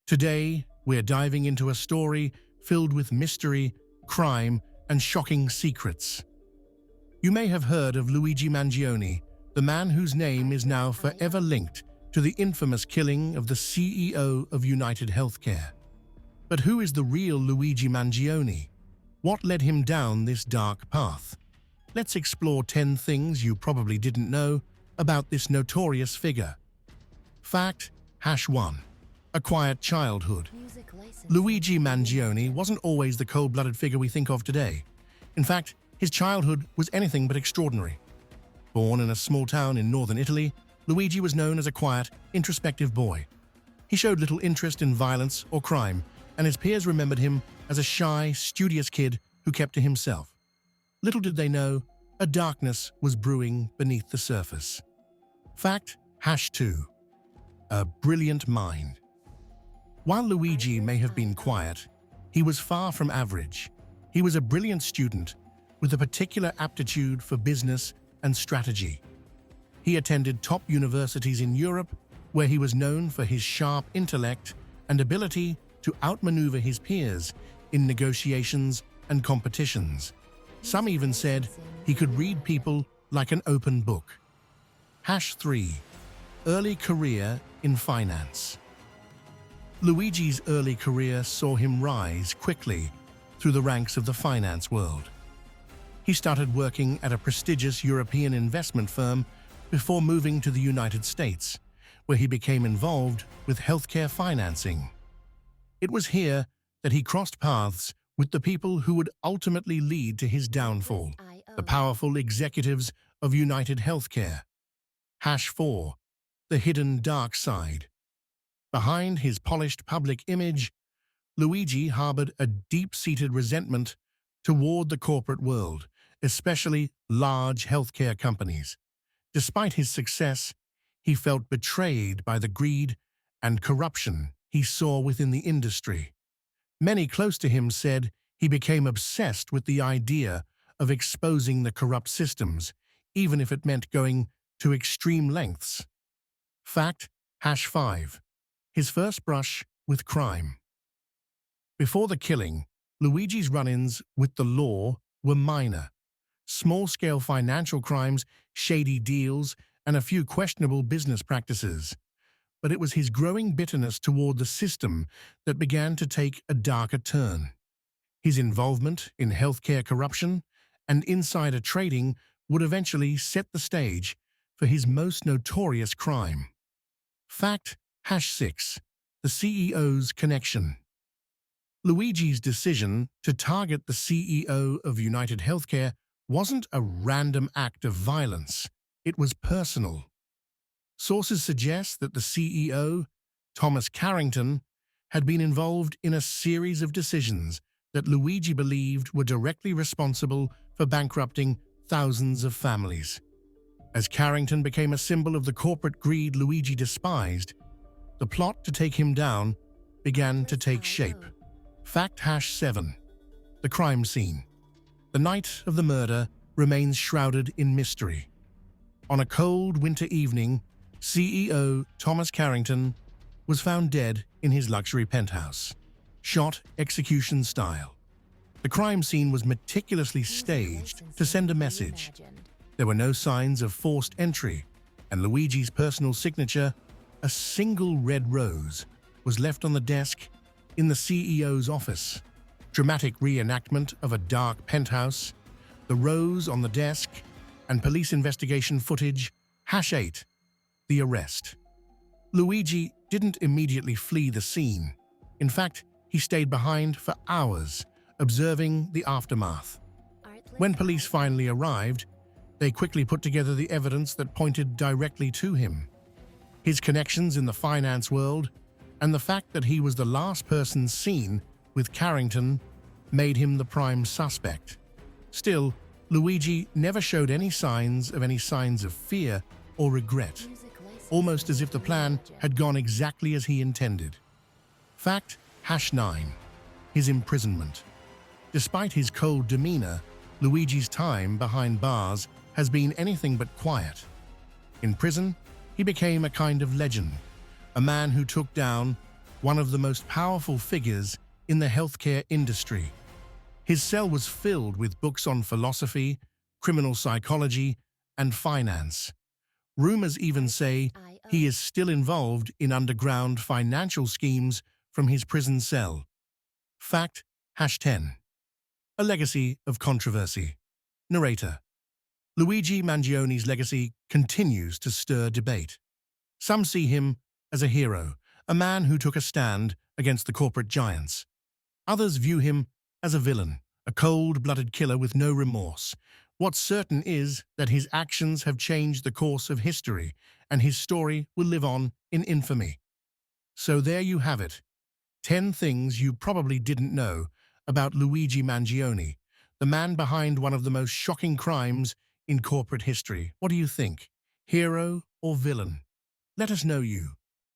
Today, we're diving into a story filled with mystery, crime, and shocking secrets. You may have heard of Luigi Mangioni, the man whose name is now forever linked to the infamous killing of the CEO of United Healthcare. But who is the real Luigi Mangioni? What led him down this dark path? Let's explore 10 things you probably didn't know about this notorious figure. Fact #1. A quiet childhood. Luigi Mangioni wasn't always the cold-blooded figure we think of today. In fact, his childhood was anything but extraordinary. Born in a small town in northern Italy, Luigi was known as a quiet, introspective boy. He showed little interest in violence or crime, and his peers remembered him as a shy, studious kid who kept to himself. Little did they know, a darkness was brewing beneath the surface. Fact #2. A brilliant mind. While Luigi may have been quiet, he was far from average. He was a brilliant student with a particular aptitude for business and strategy. He attended top universities in Europe, where he was known for his sharp intellect and ability to outmaneuver his peers in negotiations and competitions. Some even said he could read people like an open book. #3. Early career in finance. Luigi's early career saw him rise quickly through the ranks of the finance world. He started working at a prestigious European investment firm before moving to the United States, where he became involved with healthcare financing. It was here that he crossed paths with the people who would ultimately lead to his downfall, the powerful executives of United Healthcare. #4. The hidden dark side. Behind his polished public image, Luigi harbored a deep-seated resentment toward the corporate world, especially large healthcare companies. Despite his success, he felt betrayed by the greed and corruption he saw within the industry. Many close to him said he became obsessed with the idea of exposing the corrupt systems, even if it meant going to extreme lengths. Fact #5. His first brush with crime. Before the killing, Luigi's run-ins with the law were minor. Small-scale financial crimes, shady deals, and a few questionable business practices. But it was his growing bitterness toward the system that began to take a darker turn. His involvement in healthcare corruption and insider trading would eventually set the stage for his most notorious crime. Fact #6. The CEO's connection. Luigi's decision to target the CEO of United Healthcare wasn't a random act of violence. It was personal. Sources suggest that the CEO, Thomas Carrington, had been involved in a series of decisions that Luigi believed were directly responsible for bankrupting thousands of families. As Carrington became a symbol of the corporate greed Luigi despised, the plot to take him down began to take shape. Fact #7. The crime scene. The night of the murder remains shrouded in mystery. On a cold winter evening, CEO Thomas Carrington was found dead in his luxury penthouse, shot execution style. The crime scene was meticulously staged to send a message. There were no signs of forced entry, and Luigi's personal signature, a single red rose, was left on the desk in the CEO's office. Dramatic reenactment of a dark penthouse, the rose on the desk, and police investigation footage. #8. The arrest. Luigi didn't immediately flee the scene. In fact, he stayed behind for hours, observing the aftermath. When police finally arrived, they quickly put together the evidence that pointed directly to him. His connections in the finance world and the fact that he was the last person seen with Carrington made him the prime suspect. Still, Luigi never showed any signs of fear or regret, almost as if the plan had gone exactly as he intended. Fact #9. His imprisonment. Despite his cold demeanor, Luigi's time behind bars has been anything but quiet. In prison, he became a kind of legend, a man who took down one of the most powerful figures in the healthcare industry. His cell was filled with books on philosophy, criminal psychology, and finance. Rumors even say he is still involved in underground financial schemes from his prison cell. Fact #10. A legacy of controversy. Narrator. Luigi Mangioni's legacy continues to stir debate. Some see him as a hero, a man who took a stand against the corporate giants. Others view him as a villain, a cold-blooded killer with no remorse. What's certain is that his actions have changed the course of history, and his story will live on in infamy. So there you have it. 10 things you probably didn't know about Luigi Mangioni, the man behind one of the most shocking crimes in corporate history. What do you think? Hero or villain? Let us know you.